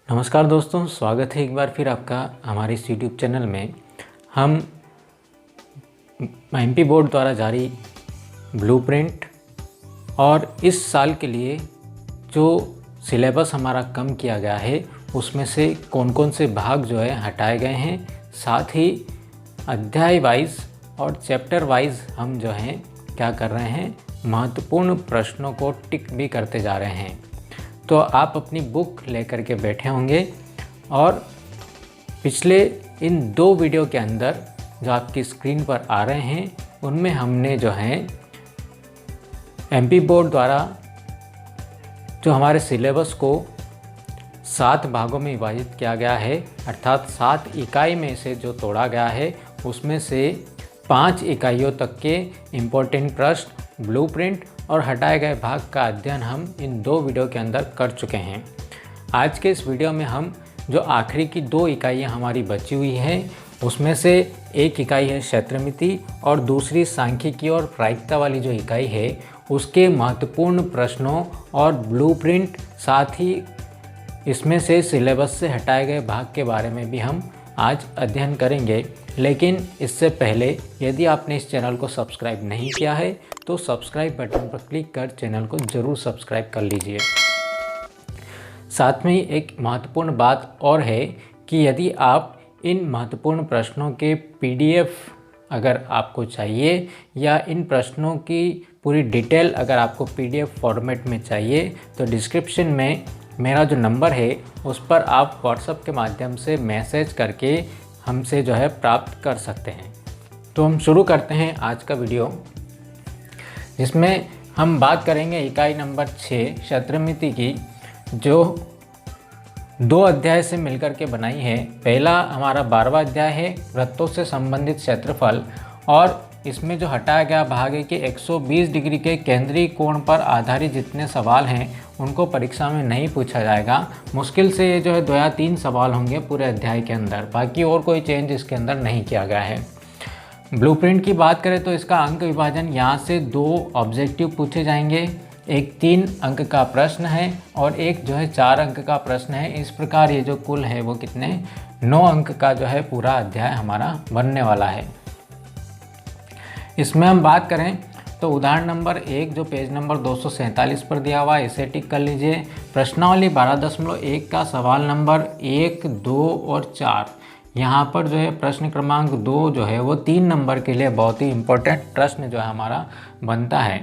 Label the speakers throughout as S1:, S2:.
S1: नमस्कार दोस्तों, स्वागत है एक बार फिर आपका हमारे इस यूट्यूब चैनल में। हम एमपी बोर्ड द्वारा जारी ब्लूप्रिंट और इस साल के लिए जो सिलेबस हमारा कम किया गया है उसमें से कौन कौन से भाग जो है हटाए गए हैं, साथ ही अध्याय वाइज और चैप्टर वाइज हम जो हैं क्या कर रहे हैं, महत्वपूर्ण प्रश्नों को टिक भी करते जा रहे हैं। तो आप अपनी बुक लेकर के बैठे होंगे और पिछले इन 2 वीडियो के अंदर जो आपकी स्क्रीन पर आ रहे हैं उनमें हमने जो है एमपी बोर्ड द्वारा जो हमारे सिलेबस को 7 भागों में विभाजित किया गया है, अर्थात 7 इकाई में से जो तोड़ा गया है उसमें से 5 इकाइयों तक के इम्पोर्टेंट प्रश्न, ब्लूप्रिंट और हटाए गए भाग का अध्ययन हम इन 2 वीडियो के अंदर कर चुके हैं। आज के इस वीडियो में हम जो आखिरी की 2 इकाइयाँ हमारी बची हुई हैं उसमें से एक इकाई है क्षेत्रमिति और दूसरी सांख्यिकी और प्रायिकता वाली जो इकाई है उसके महत्वपूर्ण प्रश्नों और ब्लूप्रिंट, साथ ही इसमें से सिलेबस से हटाए गए भाग के बारे में भी हम आज अध्ययन करेंगे। लेकिन इससे पहले यदि आपने इस चैनल को सब्सक्राइब नहीं किया है तो सब्सक्राइब बटन पर क्लिक कर चैनल को ज़रूर सब्सक्राइब कर लीजिए। साथ में ही एक महत्वपूर्ण बात और है कि यदि आप इन महत्वपूर्ण प्रश्नों के PDF अगर आपको चाहिए या इन प्रश्नों की पूरी डिटेल अगर आपको PDF फॉर्मेट में चाहिए तो डिस्क्रिप्शन में मेरा जो नंबर है उस पर आप व्हाट्सएप के माध्यम से मैसेज करके हमसे जो है प्राप्त कर सकते हैं। तो हम शुरू करते हैं आज का वीडियो, जिसमें हम बात करेंगे इकाई नंबर 6 क्षेत्रमिति की, जो 2 अध्याय से मिलकर के बनाई है। पहला हमारा 12वां अध्याय है वृत्तों से संबंधित क्षेत्रफल, और इसमें जो हटाया गया भाग है कि 120 डिग्री के केंद्रीय कोण पर आधारित जितने सवाल हैं उनको परीक्षा में नहीं पूछा जाएगा। मुश्किल से ये जो है 2 या 3 सवाल होंगे पूरे अध्याय के अंदर, बाकी और कोई चेंज इसके अंदर नहीं किया गया है। ब्लूप्रिंट की बात करें तो इसका अंक विभाजन यहाँ से 2 ऑब्जेक्टिव पूछे जाएंगे, एक 3 अंक का प्रश्न है और एक जो है 4 अंक का प्रश्न है। इस प्रकार ये जो कुल है वो कितने 9 अंक का जो है पूरा अध्याय हमारा बनने वाला है। इसमें हम बात करें तो उदाहरण नंबर 1 जो पेज नंबर 247 पर दिया हुआ है इसे टिक कर लीजिए। प्रश्नावली 12.1 का सवाल नंबर 1, 2 और 4, यहाँ पर जो है प्रश्न क्रमांक 2 जो है वो 3 नंबर के लिए बहुत ही इम्पोर्टेंट प्रश्न जो है हमारा बनता है।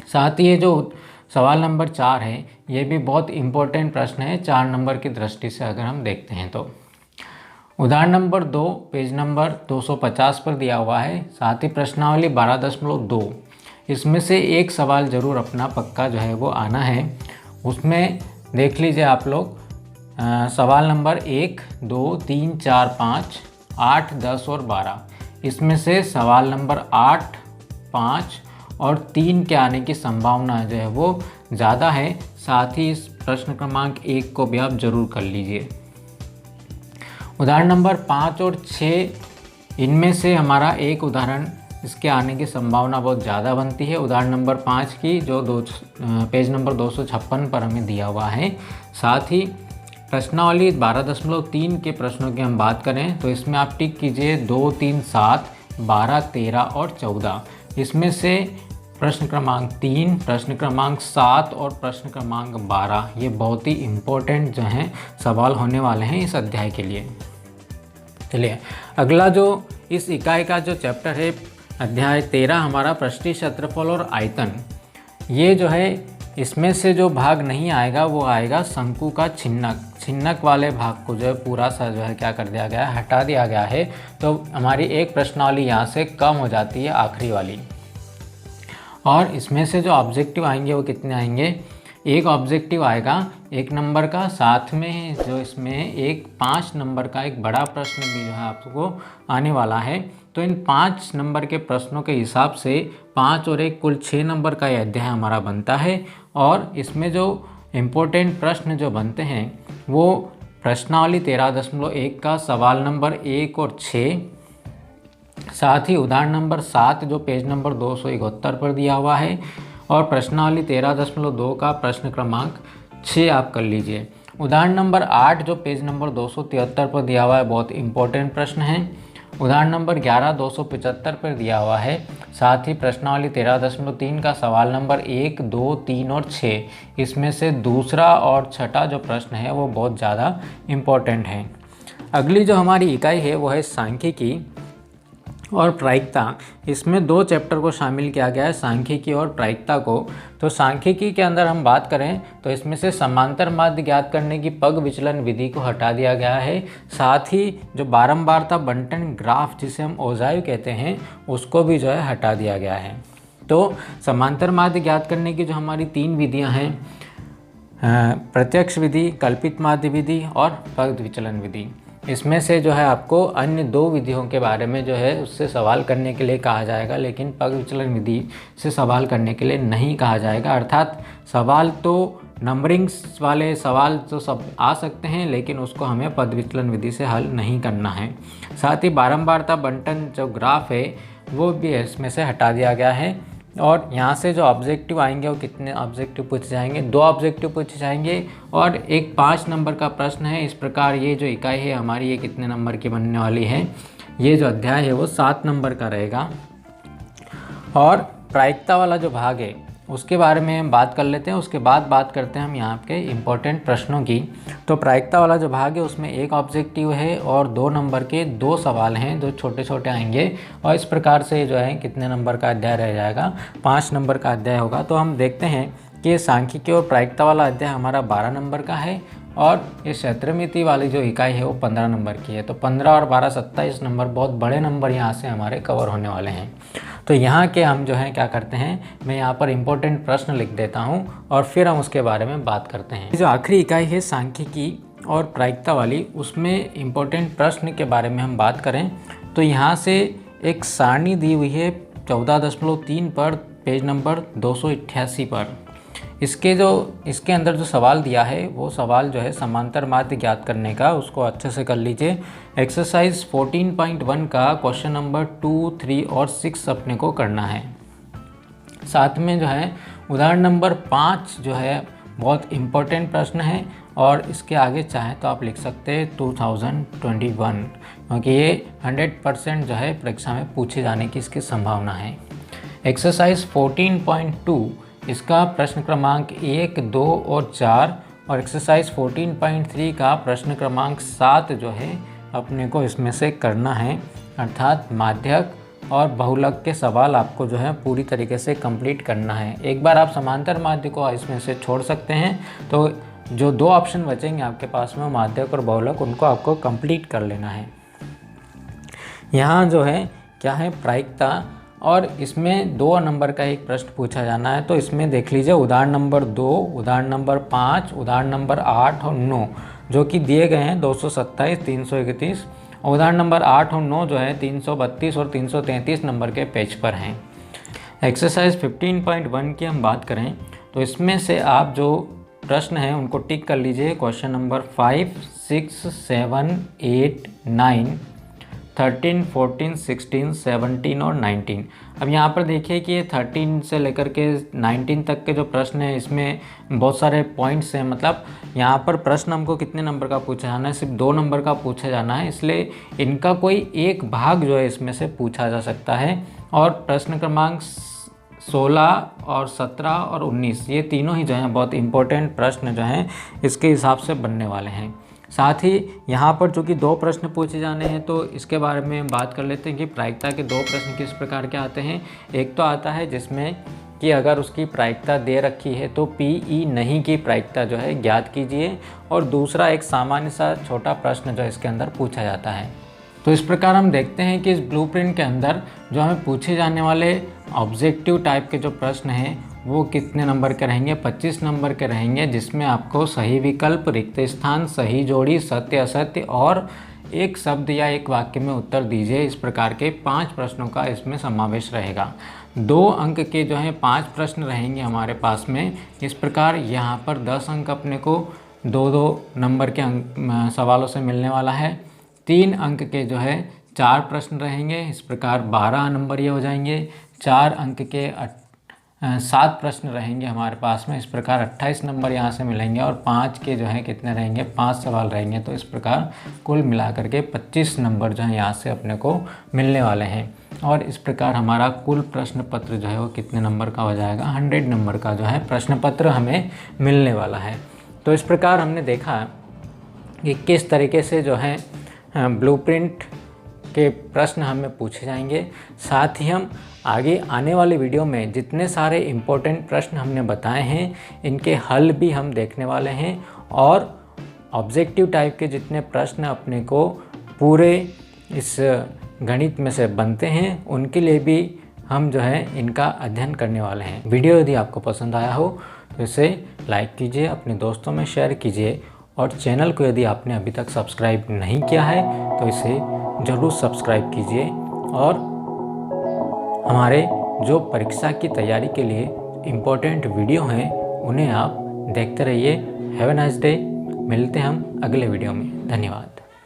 S1: साथ ही ये जो सवाल नंबर 4 है ये भी बहुत इम्पोर्टेंट प्रश्न है 4 नंबर की दृष्टि से अगर हम देखते हैं तो। उदाहरण नंबर 2 पेज नंबर 250 पर दिया हुआ है, साथ ही प्रश्नावली 12.2, इसमें से एक सवाल ज़रूर अपना पक्का जो है वो आना है। उसमें देख लीजिए आप लोग, सवाल नंबर 1, 2, 3, 4, 5, 8, 10 और 12, इसमें से सवाल नंबर 8, 5 और 3 के आने की संभावना जो है वो ज़्यादा है। साथ ही इस प्रश्न क्रमांक 1 को भी आप ज़रूर कर लीजिए। उदाहरण नंबर 5 और 6, इनमें से हमारा एक उदाहरण इसके आने की संभावना बहुत ज़्यादा बनती है। उदाहरण नंबर 5 की जो पेज नंबर 256 पर हमें दिया हुआ है। साथ ही प्रश्नावली 12.3 के प्रश्नों की हम बात करें तो इसमें आप टिक कीजिए 2, 3, 7, 12, 13 और 14। इसमें से प्रश्न क्रमांक 3, प्रश्न क्रमांक 7 और प्रश्न क्रमांक 12 ये बहुत ही इम्पोर्टेंट जो हैं सवाल होने वाले हैं इस अध्याय के लिए। चलिए अगला जो इस इकाई का जो चैप्टर है अध्याय 13 हमारा पृष्ठीय क्षेत्रफल और आयतन, ये जो है इसमें से जो भाग नहीं आएगा वो आएगा शंकु का छिन्नक वाले भाग को जो है पूरा सा जो है क्या कर दिया गया है, हटा दिया गया है। तो हमारी एक प्रश्नावली यहाँ से कम हो जाती है, आखिरी वाली। और इसमें से जो ऑब्जेक्टिव आएंगे वो कितने आएंगे, एक ऑब्जेक्टिव आएगा 1 नंबर का, साथ में जो इसमें एक 5 नंबर का एक बड़ा प्रश्न भी जो है आपको आने वाला है। तो इन 5 नंबर के प्रश्नों के हिसाब से 5 और 1 कुल 6 नंबर का यह अध्याय हमारा बनता है। और इसमें जो इम्पोर्टेंट प्रश्न जो बनते हैं वो प्रश्नावली 13.1 का सवाल नंबर 1 और 6, साथ ही उदाहरण नंबर 7 जो पेज नंबर 271 पर दिया हुआ है, और प्रश्नावली 13.2 का प्रश्न क्रमांक 6 आप कर लीजिए। उदाहरण नंबर 8 जो पेज नंबर 273 पर दिया हुआ है, बहुत इंपॉर्टेंट प्रश्न है। उदाहरण नंबर 11 275 पर दिया हुआ है। साथ ही प्रश्नावली 13.3 का सवाल नंबर 1, 2, 3 और 6, इसमें से दूसरा और छठा जो प्रश्न है वो बहुत ज़्यादा इम्पोर्टेंट है। अगली जो हमारी इकाई है वो है सांख्यिकी और प्रायिकता। इसमें 2 चैप्टर को शामिल किया गया है, सांख्यिकी और प्रायिकता को। तो सांख्यिकी के अंदर हम बात करें तो इसमें से समांतर माध्य ज्ञात करने की पग विचलन विधि को हटा दिया गया है। साथ ही जो बारंबारता बंटन ग्राफ जिसे हम ओजाइव कहते हैं उसको भी जो है हटा दिया गया है। तो समांतर माध्य ज्ञात करने की जो हमारी 3 विधियाँ हैं, प्रत्यक्ष विधि, कल्पित माध्य विधि और पग विचलन विधि, इसमें से जो है आपको अन्य 2 विधियों के बारे में जो है उससे सवाल करने के लिए कहा जाएगा, लेकिन पग विचलन विधि से सवाल करने के लिए नहीं कहा जाएगा। अर्थात सवाल तो नंबरिंग्स वाले सवाल तो सब आ सकते हैं, लेकिन उसको हमें पद विचलन विधि से हल नहीं करना है। साथ ही बारंबारता बंटन जो ग्राफ है वो भी इसमें से हटा दिया गया है। और यहाँ से जो ऑब्जेक्टिव आएंगे वो कितने ऑब्जेक्टिव पूछे जाएंगे, 2 ऑब्जेक्टिव पूछे जाएंगे और एक 5 नंबर का प्रश्न है। इस प्रकार ये जो इकाई है हमारी ये कितने नंबर की बनने वाली है, ये जो अध्याय है वो 7 नंबर का रहेगा। और प्रायिकता वाला जो भाग है उसके बारे में हम बात कर लेते हैं, उसके बाद बात करते हैं हम यहाँ के इम्पोर्टेंट प्रश्नों की। तो प्रायिकता वाला जो भाग है उसमें 1 ऑब्जेक्टिव है और 2 नंबर के 2 सवाल हैं जो छोटे छोटे आएंगे। और इस प्रकार से जो है कितने नंबर का अध्याय रह जाएगा, 5 नंबर का अध्याय होगा। तो हम देखते हैं कि सांख्यिकी और प्रायिकता वाला अध्याय हमारा 12 नंबर का है और ये क्षेत्रमिति वाली जो इकाई है वो 15 नंबर की है। तो 15 और 12 27 नंबर, बहुत बड़े नंबर यहाँ से हमारे कवर होने वाले हैं। तो यहाँ के हम जो है क्या करते हैं, मैं यहाँ पर इम्पोर्टेंट प्रश्न लिख देता हूँ और फिर हम उसके बारे में बात करते हैं। जो आखिरी इकाई है सांख्यिकी और प्रायिकता वाली, उसमें इम्पोर्टेंट प्रश्न के बारे में हम बात करें तो यहाँ से एक सारणी दी हुई है 14.3 पर, पेज नंबर 288 पर। इसके अंदर जो सवाल दिया है वो सवाल जो है समांतर माध्य ज्ञात करने का, उसको अच्छे से कर लीजिए। एक्सरसाइज 14.1 का क्वेश्चन नंबर 2, 3 और 6 अपने को करना है। साथ में जो है उदाहरण नंबर 5 जो है बहुत इम्पोर्टेंट प्रश्न है और इसके आगे चाहे तो आप लिख सकते हैं 2021, क्योंकि ये 100% जो है परीक्षा में पूछे जाने की इसकी संभावना है। एक्सरसाइज 14.2 इसका प्रश्न क्रमांक 1, 2 और 4 और एक्सरसाइज 14.3 का प्रश्न क्रमांक 7 जो है अपने को इसमें से करना है। अर्थात माध्यक और बहुलक के सवाल आपको जो है पूरी तरीके से कंप्लीट करना है। एक बार आप समांतर माध्य को इसमें से छोड़ सकते हैं तो जो 2 ऑप्शन बचेंगे आपके पास में माध्यक और बहुलक, उनको आपको कंप्लीट कर लेना है। यहाँ जो है क्या है, प्रायिकता, और इसमें 2 नंबर का एक प्रश्न पूछा जाना है। तो इसमें देख लीजिए उदाहरण नंबर 2, उदाहरण नंबर 5, उदाहरण नंबर 8 और 9 जो कि दिए गए हैं 227, 331। उदाहरण नंबर 8 और 9 जो है 332 और 333 नंबर के पेज पर हैं। एक्सरसाइज 15.1 की हम बात करें तो इसमें से आप जो प्रश्न हैं उनको टिक कर लीजिए। क्वेश्चन नंबर 5, 6, 7, 8, 9, 13, 14, 16, 17 और 19। अब यहाँ पर देखिए कि ये 13 से लेकर के 19 तक के जो प्रश्न हैं इसमें बहुत सारे पॉइंट्स हैं। मतलब यहाँ पर प्रश्न हमको कितने नंबर का पूछा जाना है, सिर्फ 2 नंबर का पूछा जाना है, इसलिए इनका कोई एक भाग जो है इसमें से पूछा जा सकता है। और प्रश्न क्रमांक 16 और 17 और 19 ये तीनों ही जो हैं बहुत इंपॉर्टेंट प्रश्न जो हैं इसके हिसाब से बनने वाले हैं। साथ ही यहाँ पर चूँकि 2 प्रश्न पूछे जाने हैं तो इसके बारे में हम बात कर लेते हैं कि प्रायिकता के 2 प्रश्न किस प्रकार के आते हैं। एक तो आता है जिसमें कि अगर उसकी प्रायिकता दे रखी है तो PE नहीं की प्रायिकता जो है ज्ञात कीजिए, और दूसरा एक सामान्य सा छोटा प्रश्न जो इसके अंदर पूछा जाता है। तो इस प्रकार हम देखते हैं कि इस ब्लूप्रिंट के अंदर जो हमें पूछे जाने वाले ऑब्जेक्टिव टाइप के जो प्रश्न हैं वो कितने नंबर के रहेंगे, 25 नंबर के रहेंगे, जिसमें आपको सही विकल्प, रिक्त स्थान, सही जोड़ी, सत्य असत्य और एक शब्द या एक वाक्य में उत्तर दीजिए। इस प्रकार के 5 प्रश्नों का इसमें समावेश रहेगा। 2 अंक के जो हैं 5 प्रश्न रहेंगे हमारे पास में। इस प्रकार यहाँ पर 10 अंक अपने को 2-2 नंबर के सवालों से मिलने वाला है। 3 अंक के जो है 4 प्रश्न रहेंगे। इस प्रकार 12 नंबर ये हो जाएंगे। 4 अंक के 7 प्रश्न रहेंगे हमारे पास में। इस प्रकार 28 नंबर यहाँ से मिलेंगे और 5 के जो है कितने रहेंगे, 5 सवाल रहेंगे। तो इस प्रकार कुल मिलाकर के 25 नंबर जो है यहाँ से अपने को मिलने वाले हैं। और इस प्रकार हमारा कुल प्रश्न पत्र जो है वो कितने नंबर का हो जाएगा, 100 नंबर का जो है प्रश्न पत्र हमें मिलने वाला है। तो इस प्रकार हमने देखा कि किस तरीके से जो है ब्लूप्रिंट के प्रश्न हमें पूछे जाएंगे। साथ ही हम आगे आने वाले वीडियो में जितने सारे इम्पोर्टेंट प्रश्न हमने बताए हैं इनके हल भी हम देखने वाले हैं, और ऑब्जेक्टिव टाइप के जितने प्रश्न अपने को पूरे इस गणित में से बनते हैं उनके लिए भी हम जो है इनका अध्ययन करने वाले हैं। वीडियो यदि आपको पसंद आया हो तो इसे लाइक कीजिए, अपने दोस्तों में शेयर कीजिए, और चैनल को यदि आपने अभी तक सब्सक्राइब नहीं किया है तो इसे ज़रूर सब्सक्राइब कीजिए। और हमारे जो परीक्षा की तैयारी के लिए इम्पोर्टेंट वीडियो हैं उन्हें आप देखते रहिए। Have a nice day. मिलते हैं हम अगले वीडियो में। धन्यवाद।